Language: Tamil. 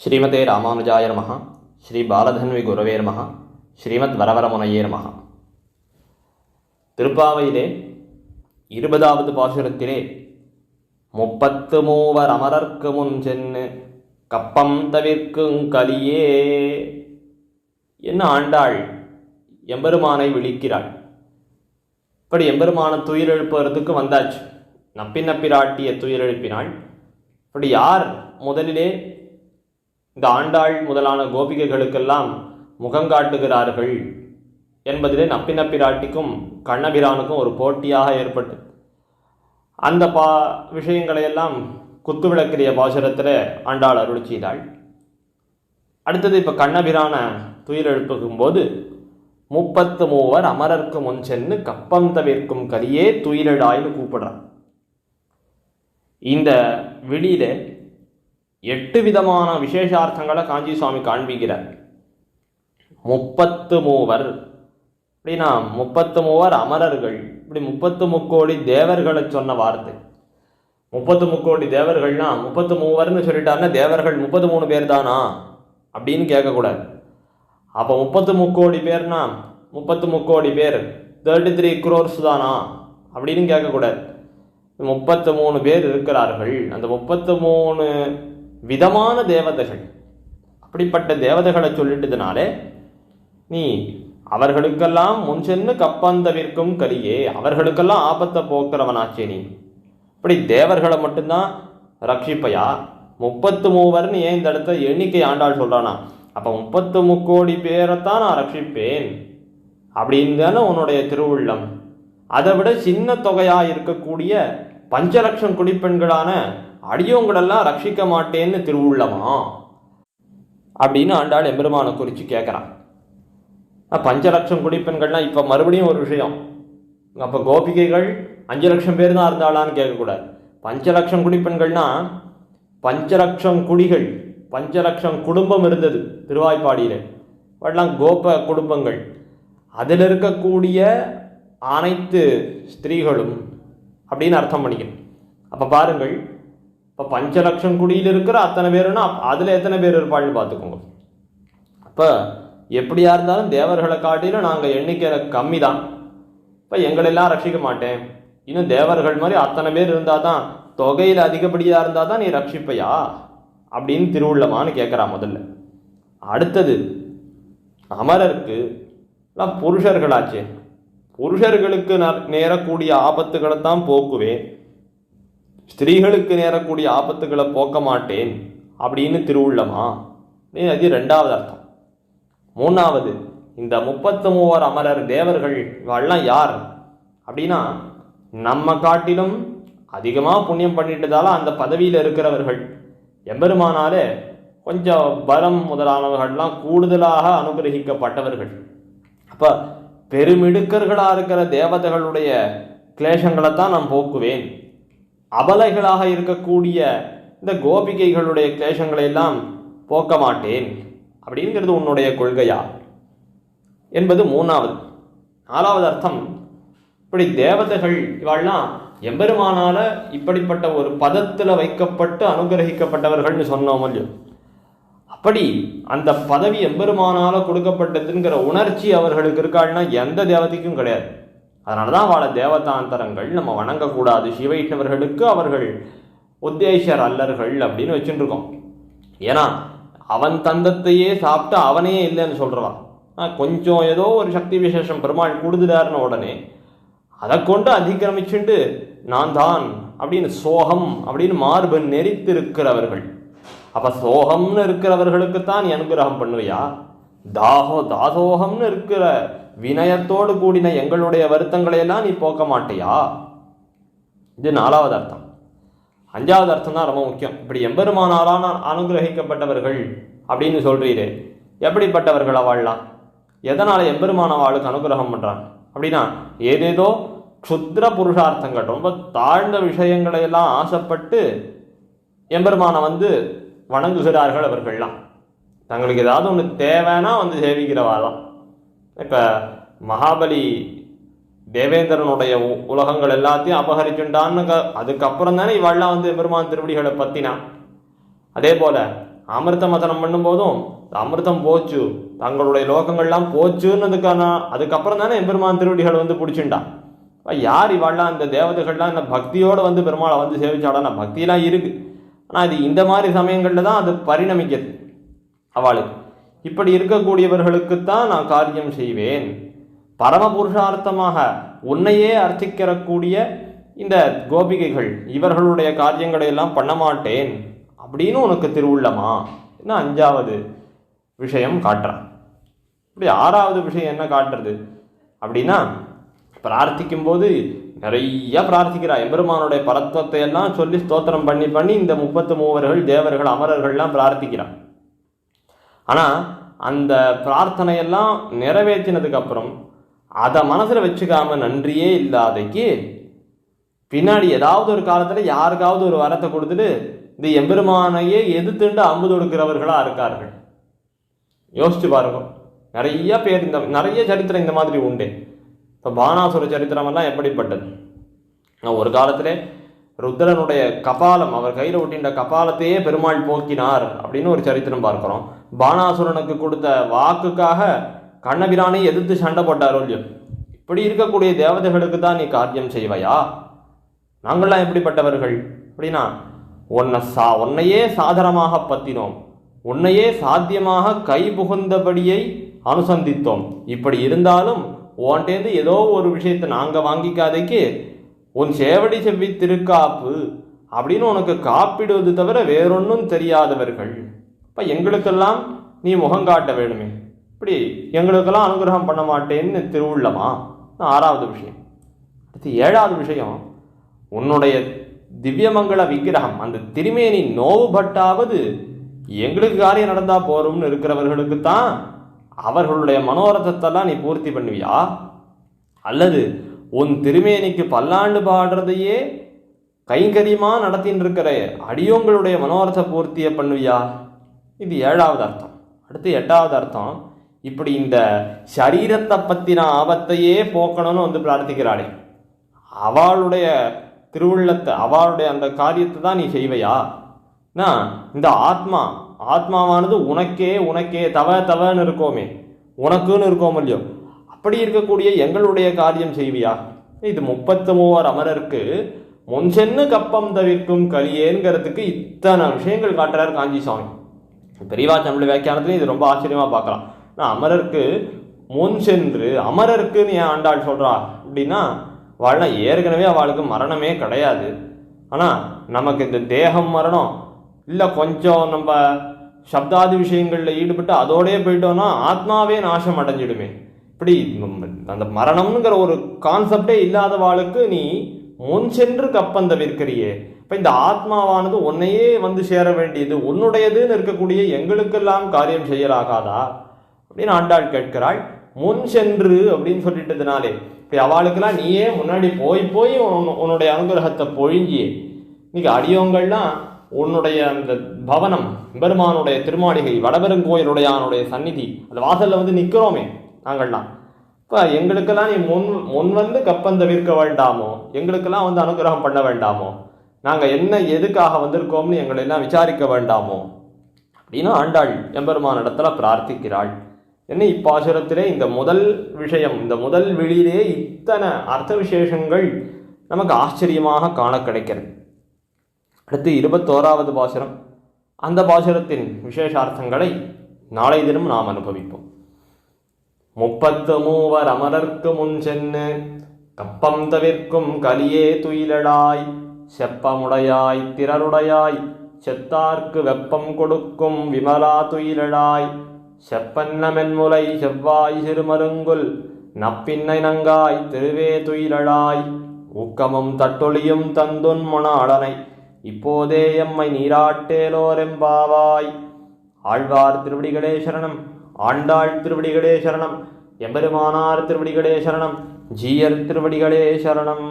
ஸ்ரீமதே ராமானுஜாய நமஹ. ஸ்ரீ பாலதன்வி குரவே நமஹ. ஸ்ரீமத் வரவரமுனையே நமஹ. திருப்பாவையிலே 20வது பாசுரத்திலே 33 அமரர்க்கு முன் சென்னு கப்பம் தவிர்க்குங் கலியே என்ன ஆண்டாள் எம்பெருமானை விழிக்கிறாள். இப்படி எம்பெருமான துயிலெழுப்புறதுக்கு வந்தாச்சு. நப்பிராட்டிய துயிலெழுப்பினாள். இப்படி யார் முதலிலே இந்த ஆண்டாள் முதலான கோபிகைகளுக்கெல்லாம் முகங்காட்டுகிறார்கள் என்பதிலே நப்பிராட்டிக்கும் கண்ணபிரானுக்கும் ஒரு போட்டியாக ஏற்பட்டு அந்த விஷயங்களையெல்லாம் குத்துவிளக்கிரிய பாசுரத்தில் ஆண்டாள் அருள் செய்தாள். அடுத்தது இப்போ கண்ணபிரான துயில் எழுப்புகும் போது 33 அமரர்க்கு முன் சென்று கப்பம் தவிர்க்கும் கலியே துயிலெழாய்னு கூப்பிடுறான். இந்த விழியில 8 விதமான விசேஷார்த்தங்களை காஞ்சி சுவாமி காண்பிக்கிறார். 33 அப்படின்னா 33 அமரர்கள், இப்படி 33 கோடி தேவர்களை சொன்ன வார்த்தை. 33 கோடி தேவர்கள்னா 33ன்னு சொல்லிட்டாருன்னா தேவர்கள் 33 பேர் தானா அப்படின்னு கேட்கக்கூடாது. அப்போ 33 கோடி பேர்னா 33 கோடி பேர் 33 crores தானா அப்படின்னு கேட்கக்கூடாது. 33 பேர் இருக்கிறார்கள். அந்த 33 விதமான தேவதைகள், அப்படிப்பட்ட தேவதைகளை சொல்லிட்டதுனாலே நீ அவர்களுக்கெல்லாம் முன் சென்று கப்பந்தவிற்கும் கலியே, அவர்களுக்கெல்லாம் ஆபத்தை போக்குறவனாச்சே நீ. இப்படி தேவர்களை மட்டும்தான் ரட்சிப்பையா? 33 ஏன் இந்த இடத்த எண்ணிக்கை ஆண்டாள் சொல்றானா? அப்போ 33 கோடி பேரைத்தான் நான் ரட்சிப்பேன் அப்படின்னு தானே உன்னுடைய திருவுள்ளம். அதை விட சின்ன தொகையா இருக்கக்கூடிய 5 லட்சம் குடிப்பெண்களான அடியோங்களெல்லாம் ரட்சிக்க மாட்டேன்னு திருவுள்ளமா அப்படின்னு ஆண்டாள் எம்பெருமானை குறித்து கேட்குறான். 5 லட்சம் குடிப்பெண்கள்லாம் இப்போ மறுபடியும் ஒரு விஷயம். அப்போ கோபிகைகள் 5 லட்சம் பேர் தான் இருந்தாளான்னு கேட்கக்கூடாது. 5 லட்சம் குடிப்பெண்கள்னா 5 லட்சம் குடிகள், 5 லட்சம் குடும்பம் இருந்தது திருவாய்ப்பாடியில். அதெல்லாம் கோப குடும்பங்கள். அதில் இருக்கக்கூடிய அனைத்து ஸ்திரீகளும் அப்படின்னு அர்த்தம் பண்ணிக்கணும். அப்போ பாருங்கள், இப்போ 5 லட்சம் குடியில் இருக்கிற அத்தனை பேருன்னா அதில் எத்தனை பேர் இருப்பாள்னு பார்த்துக்கோங்க. அப்போ எப்படியா இருந்தாலும் தேவர்களை காட்டிலும் நாங்கள் எண்ணிக்கையில் கம்மி தான். இப்போ எங்களெல்லாம் ரட்சிக்க மாட்டேன், இன்னும் தேவர்கள் மாதிரி அத்தனை பேர் இருந்தால் தான், தொகையில் அதிகப்படியாக இருந்தால் தான் நீ ரட்சிப்பையா அப்படின்னு திருவுள்ளமானு கேட்குறா முதல்ல. அடுத்தது அமரருக்கு எல்லாம் புருஷர்களாச்சே, புருஷர்களுக்கு நேரக்கூடிய ஆபத்துகளை தான் போக்குவேன், ஸ்திரீகளுக்கு நேரக்கூடிய ஆபத்துகளை போக்க மாட்டேன் அப்படின்னு திருவுள்ளமா. அது 2வது அர்த்தம். 3வது, இந்த 33 அமரர் தேவர்கள் இவெல்லாம் யார் அப்படின்னா நம்ம காட்டிலும் அதிகமாக புண்ணியம் பண்ணிட்டதால அந்த பதவியில் இருக்கிறவர்கள். எம்பெருமானாலே கொஞ்சம் பலம் முதலானவர்கள்லாம் கூடுதலாக அனுகிரகிக்கப்பட்டவர்கள். அப்போ பெருமிடுக்கர்களாக இருக்கிற தேவதைகளுடைய கிளேசங்களை தான் நான் போக்குவேன், அபலைகளாக இருக்கக்கூடிய இந்த கோபிகைகளுடைய கிளேசங்களை எல்லாம் போக்க மாட்டேன் அப்படிங்கிறது உன்னுடைய கொள்கையா என்பது 3வது. 4வது அர்த்தம், இப்படி தேவதைகள் இவாள்லாம் எம்பெருமானால இப்படிப்பட்ட ஒரு பதத்தில் வைக்கப்பட்டு அனுகிரகிக்கப்பட்டவர்கள்னு சொன்னோம் இல்லையோ, அப்படி அந்த பதவி எம்பெருமானால கொடுக்கப்பட்டதுங்கிற உணர்ச்சி அவர்களுக்கு இருக்காள்னா எந்த தேவதைக்கும் கிடையாது. அதனால தான் அவளை தேவதாந்தரங்கள் நம்ம வணங்கக்கூடாது, சிவைஷ்ணவர்களுக்கு அவர்கள் உத்தேசர் அல்லர்கள் அப்படின்னு வச்சுட்டு இருக்கோம். ஏன்னா அவன் தந்தத்தையே சாப்பிட்டு அவனே இல்லைன்னு சொல்றவான். கொஞ்சம் ஏதோ ஒரு சக்தி விசேஷம் பெருமாள் கூடுதலாருன்னு உடனே அதை கொண்டு அதிகிரமிச்சுட்டு நான் தான் அப்படின்னு சோகம் அப்படின்னு மார்பு நெறித்து இருக்கிறவர்கள். அப்ப சோகம்னு இருக்கிறவர்களுக்குத்தான் நீ அனுகிரகம் பண்ணுவியா? தாசோகம்னு இருக்கிற வினயத்தோடு கூடின எங்களுடைய வருத்தங்களை எல்லாம் நீ போக்க மாட்டியா? இது 4வது அர்த்தம். 5வது அர்த்தம் தான் ரொம்ப முக்கியம். இப்படி எம்பெருமானாலான அனுகிரகிக்கப்பட்டவர்கள் அப்படின்னு சொல்றீரே, எப்படிப்பட்டவர்கள் அவள்லாம்? எதனால எம்பெருமான அவளுக்கு அனுகிரகம் பண்றான் அப்படின்னா ஏதேதோ க்ஷுத்ர புருஷார்த்தங்கள், ரொம்ப தாழ்ந்த விஷயங்களை எல்லாம் ஆசைப்பட்டு எம்பெருமான வணங்குகிறார்கள் அவர்கள்லாம். தங்களுக்கு ஏதாவது ஒன்று தேவைன்னா சேவிக்கிறவாதான். இப்போ மகாபலி தேவேந்திரனுடைய உலகங்கள் எல்லாத்தையும் அபகரிச்சுட்டான்னு அதுக்கப்புறம் தானே இவெல்லாம் எம்பெருமான் திருவடிகளை பற்றினான். அதே போல அமிர்த மதனம் பண்ணும்போதும் அமிர்தம் போச்சு, தங்களுடைய லோகங்கள்லாம் போச்சுன்னதுக்கான அதுக்கப்புறம் தானே எம்பெருமான் திருவடிகள் வந்து பிடிச்சுட்டான். யார் இவாள்லாம் இந்த தேவதைகள்லாம் இந்த பக்தியோடு வந்து பெருமாளை வந்து சேவிச்சாடானா? பக்தியெல்லாம் இருக்கு, ஆனால் இது இந்த மாதிரி சமயங்களில் தான் அது பரிணமிக்கிறது அவளுக்கு. இப்படி இருக்கக்கூடியவர்களுக்குத்தான் நான் காரியம் செய்வேன். பரமபுருஷார்த்தமாக உன்னையே அர்ச்சிக்கிறக்கூடிய இந்த கோபிகைகள் இவர்களுடைய காரியங்களை எல்லாம் பண்ண மாட்டேன் அப்படின்னு உனக்கு திருவுள்ளமா? இன்னும் 5வது விஷயம் காட்டுறான். இப்படி 6வது விஷயம் என்ன காட்டுறது அப்படின்னா, பிரார்த்திக்கும் போது நிறைய பிரார்த்திக்கிறா. எம்பெருமானுடைய பரத்வத்தை எல்லாம் சொல்லி ஸ்தோத்திரம் பண்ணி பண்ணி இந்த 33 தேவர்கள் அமரர்கள்லாம் பிரார்த்திக்கிறான். ஆனால் அந்த பிரார்த்தனையெல்லாம் நிறைவேற்றினதுக்கு அப்புறம் அதை மனசில் வச்சுக்காம நன்றியே இல்லாதைக்கு பின்னாடி ஏதாவது ஒரு காலத்தில் யாருக்காவது ஒரு வரத்தை கொடுத்துட்டு இந்த எம்பெருமானையே எதிர்த்துண்டு அம்பு தொடுக்கிறவர்களாக இருக்கார்கள். யோசிச்சு பாருங்க. நிறைய பேர் நிறைய சரித்திரம் இந்த மாதிரி உண்டு. இப்போ பானாசுர சரித்திரமெல்லாம் எப்படிப்பட்டது? ஒரு காலத்திலே ருத்ரனுடைய கபாலம், அவர் கையில் ஒட்டின்ற கபாலத்தையே பெருமாள் போக்கினார் அப்படின்னு ஒரு சரித்திரம் பார்க்கிறோம். பானாசுரனுக்கு கொடுத்த வாக்குக்காக கண்ணபிரானை எதிர்த்து சண்டை போட்டாரோ இல்லையோ. இப்படி இருக்கக்கூடிய தேவதைகளுக்கு தான் நீ காரியம் செய்வையா? நாங்கள்லாம் எப்படிப்பட்டவர்கள் அப்படின்னா, உன்னையே சாதனமாக பத்தினோம், உன்னையே சாத்தியமாக கை புகுந்தபடியை அனுசந்தித்தோம். இப்படி இருந்தாலும் உன்டேந்து ஏதோ ஒரு விஷயத்தை நாங்கள் வாங்கிக்காதைக்கு உன் சேவடி செவ்வி திருக்காப்பு அப்படின்னு உனக்கு காப்பிடுவது தவிர வேறொன்னும் தெரியாதவர்கள். இப்போ எங்களுக்கெல்லாம் நீ முகம் காட்ட வேணுமே, இப்படி எங்களுக்கெல்லாம் அனுகிரகம் பண்ண மாட்டேன்னு திருவுள்ளமா? 6வது விஷயம். அடுத்து 7வது விஷயம், உன்னுடைய திவ்யமங்கள விக்கிரகம் அந்த திருமேனி நோவுபட்டாவது எங்களுக்கு காரியம் நடந்தா போறோம்னு இருக்கிறவர்களுக்கு தான் அவர்களுடைய மனோரதத்தெல்லாம் நீ பூர்த்தி பண்ணுவியா? அல்லது உன் திருமேனிக்கு பல்லாண்டு பாடுறதையே கைங்கரியமா நடத்தின்னு இருக்கிற அடியோங்களுடைய மனோரத பூர்த்தியை பண்ணுவியா? இது 7வது அர்த்தம். அடுத்து 8வது அர்த்தம், இப்படி இந்த சரீரத்தை பத்தின ஆபத்தையே போக்கணும்னு வந்து பிரார்த்திக்கிறாளே, அவளுடைய திருவுள்ளத்தை அவளுடைய அந்த காரியத்தை தான் நீ செய்வையா? இந்த ஆத்மாவானது உனக்கே தவன்னு இருக்கோமே, உனக்குன்னு இருக்கோம் இல்லையோ, அப்படி இருக்கக்கூடிய எங்களுடைய காரியம் செய்வியா? இது 33 அமரருக்கு முன் சென்னு கப்பம் தவிர்க்கும் கலியேங்கிறதுக்கு இத்தனை விஷயங்கள் காட்டுறார் காஞ்சி சுவாமி. பெரியவா தமிழ் வியாக்கியானத்துலையும் இது ரொம்ப ஆச்சரியமா பார்க்கலாம். அமரருக்கு முன் சென்று, அமரருக்குன்னு ஏன் ஆண்டாள் சொல்றா அப்படின்னா, வாழ்னா ஏற்கனவே அவளுக்கு மரணமே கிடையாது. ஆனால் நமக்கு இந்த தேகம் மரணம் இல்லை, கொஞ்சம் நம்ம சப்தாதி விஷயங்களில் ஈடுபட்டு அதோடே போயிட்டோம்னா ஆத்மாவே நாசம் அடைஞ்சிடுமே. இப்படி அந்த மரணம்ங்கிற ஒரு கான்செப்டே இல்லாதவாளுக்கு நீ முன் சென்று கப்பந்தவிர்க்கிறியே. இப்போ இந்த ஆத்மாவானது உன்னையே வந்து சேர வேண்டியது, உன்னுடையதுன்னு இருக்கக்கூடிய எங்களுக்கெல்லாம் காரியம் செய்யலாகாதா அப்படின்னு ஆண்டாள் கேட்கிறாள். முன் சென்று அப்படின்னு சொல்லிட்டதுனாலே இப்படி அவளுக்கெல்லாம் நீயே முன்னாடி போய் உன்னுடைய அனுகிரகத்தை பொழிஞ்சியே. இன்னைக்கு அடியோங்கள்லாம் உன்னுடைய அந்த பவனம் பெருமானுடைய திருமாளிகை வடபெருங்கோயிலுடையானுடைய சந்நிதி அந்த வாசல்ல வந்து நிற்கிறோமே நாங்கள்லாம். இப்போ எங்களுக்கெல்லாம் நீ முன் வந்து கப்பந்தவிர்க்க வேண்டாமோ, எங்களுக்கெல்லாம் வந்து அனுகிரகம் பண்ண வேண்டாமோ, நாங்கள் என்ன எதுக்காக வந்திருக்கோம்னு எங்களை எல்லாம் விசாரிக்க வேண்டாமோ அப்படின்னு ஆண்டாள் எம்பெருமான இடத்துல பிரார்த்திக்கிறாள். என்ன இப்பாசுரத்திலே இந்த முதல் விஷயம், இந்த முதல் வெளியிலே இத்தனை அர்த்த விசேஷங்கள் நமக்கு ஆச்சரியமாக காண கிடைக்கிறது. அடுத்து 21வது பாசுரம். அந்த பாசுரத்தின் விசேஷார்த்தங்களை நாளை தினம் நாம் அனுபவிப்போம். 33 அமரர்க்கு முன் சென்னு கப்பம் தவிர்க்கும் கலியே துயிலடாய் செப்பமுடையாய் திரருடையாய் செத்தார்க்கு வெப்பம் கொடுக்கும் விமலா துயிலடாய் செப்பன்ன மென்முலை செவ்வாய் சிறுமருங்குல் நப்பின்னை நங்காய் திருவே துயிலடாய் ஊக்கமும் தட்டொழியும் தந்துன் மொனாளனை இப்போதே எம்மை நீராட்டேலோரெம்பாவாய். ஆழ்வார் திருவடிகளே சரணம், ஆண்டாள் திருவடிகளே சரணம், எம்பெருமானார் திருவடிகளே சரணம், ஜீயர் திருவடிகளே சரணம்.